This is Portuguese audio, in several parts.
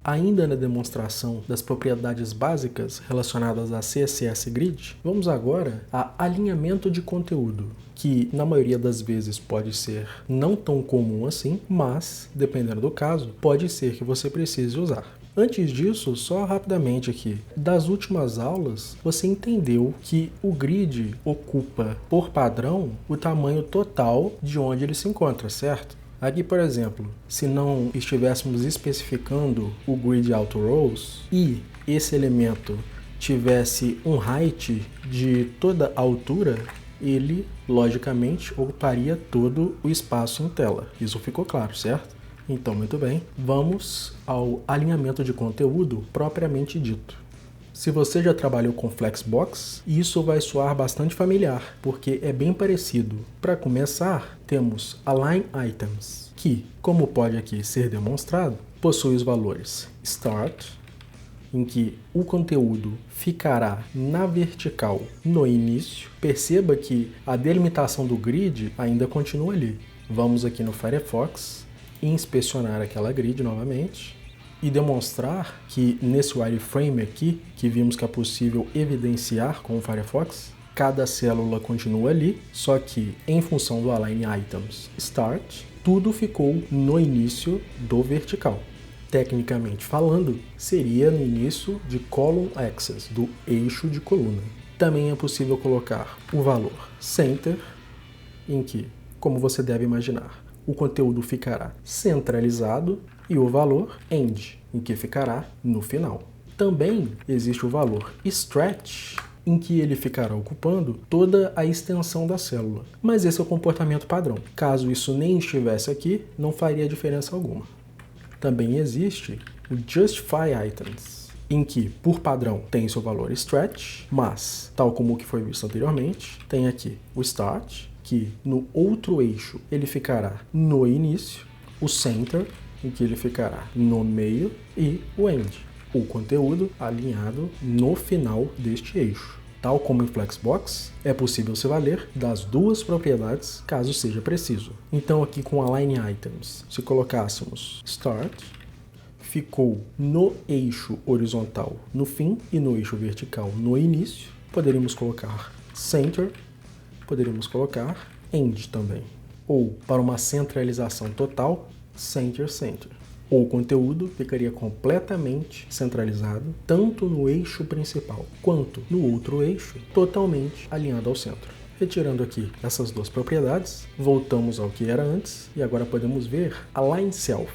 Ainda na demonstração das propriedades básicas relacionadas a CSS Grid, vamos agora a alinhamento de conteúdo, que na maioria das vezes pode ser não tão comum assim, mas, dependendo do caso, pode ser que você precise usar. Antes disso, só rapidamente aqui, das últimas aulas, você entendeu que o grid ocupa, por padrão, o tamanho total de onde ele se encontra, certo? Aqui, por exemplo, se não estivéssemos especificando o grid auto rows e esse elemento tivesse um height de toda a altura, ele, logicamente, ocuparia todo o espaço em tela. Isso ficou claro, certo? Então, muito bem, vamos ao alinhamento de conteúdo propriamente dito. Se você já trabalhou com Flexbox, isso vai soar bastante familiar, porque é bem parecido. Para começar, temos Align Items, que, como pode aqui ser demonstrado, possui os valores Start, em que o conteúdo ficará na vertical no início. Perceba que a delimitação do grid ainda continua ali. Vamos aqui no Firefox, inspecionar aquela grid novamente e demonstrar que nesse wireframe aqui, que vimos que é possível evidenciar com o Firefox, cada célula continua ali, só que em função do Align Items Start, tudo ficou no início do vertical. Tecnicamente falando, seria no início de Column Axis, do eixo de coluna. Também é possível colocar o valor Center, em que, como você deve imaginar, o conteúdo ficará centralizado, e o valor End, em que ficará no final. Também existe o valor Stretch, em que ele ficará ocupando toda a extensão da célula. Mas esse é o comportamento padrão. Caso isso nem estivesse aqui, não faria diferença alguma. Também existe o Justify Items, em que, por padrão, tem seu valor Stretch, mas, tal como o que foi visto anteriormente, tem aqui o Start, que no outro eixo ele ficará no início, o Center, em que ele ficará no meio, e o End, o conteúdo alinhado no final deste eixo. Tal como em Flexbox, é possível se valer das duas propriedades, caso seja preciso. Então aqui com Align Items, se colocássemos Start, ficou no eixo horizontal no fim e no eixo vertical no início, poderíamos colocar Center, poderíamos colocar End também. Ou, para uma centralização total, Center, Center. O conteúdo ficaria completamente centralizado, tanto no eixo principal quanto no outro eixo, totalmente alinhado ao centro. Retirando aqui essas duas propriedades, voltamos ao que era antes e agora podemos ver Align Self.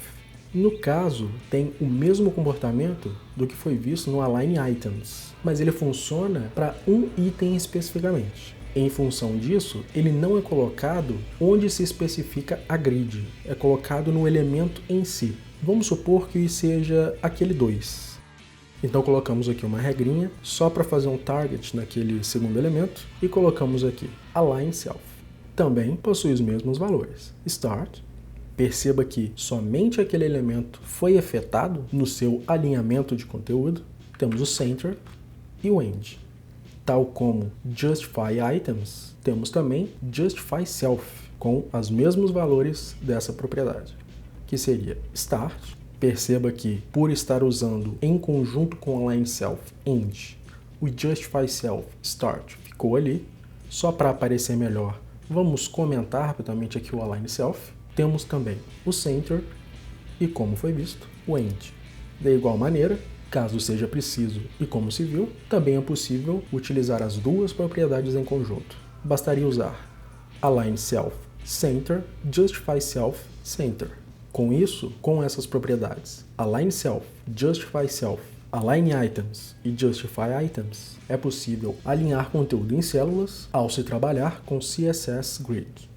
No caso, tem o mesmo comportamento do que foi visto no Align Items, mas ele funciona para um item especificamente. Em função disso, ele não é colocado onde se especifica a grid, é colocado no elemento em si. Vamos supor que seja aquele 2. Então colocamos aqui uma regrinha só para fazer um target naquele segundo elemento e colocamos aqui Align Self. Também possui os mesmos valores. Start. Perceba que somente aquele elemento foi afetado no seu alinhamento de conteúdo. Temos o Center e o End. Tal como Justify Items, temos também Justify Self, com os mesmos valores dessa propriedade, que seria Start. Perceba que, por estar usando em conjunto com Align Self End, o Justify Self Start ficou ali. Só para aparecer melhor, vamos comentar rapidamente aqui o Align Self. Temos também o Center e, como foi visto, o End. Da igual maneira, caso seja preciso e como se viu, também é possível utilizar as duas propriedades em conjunto. Bastaria usar Align Self Center, Justify Self Center. Com isso, com essas propriedades, Align Self, Justify Self, Align Items e Justify Items, é possível alinhar conteúdo em células ao se trabalhar com CSS Grid.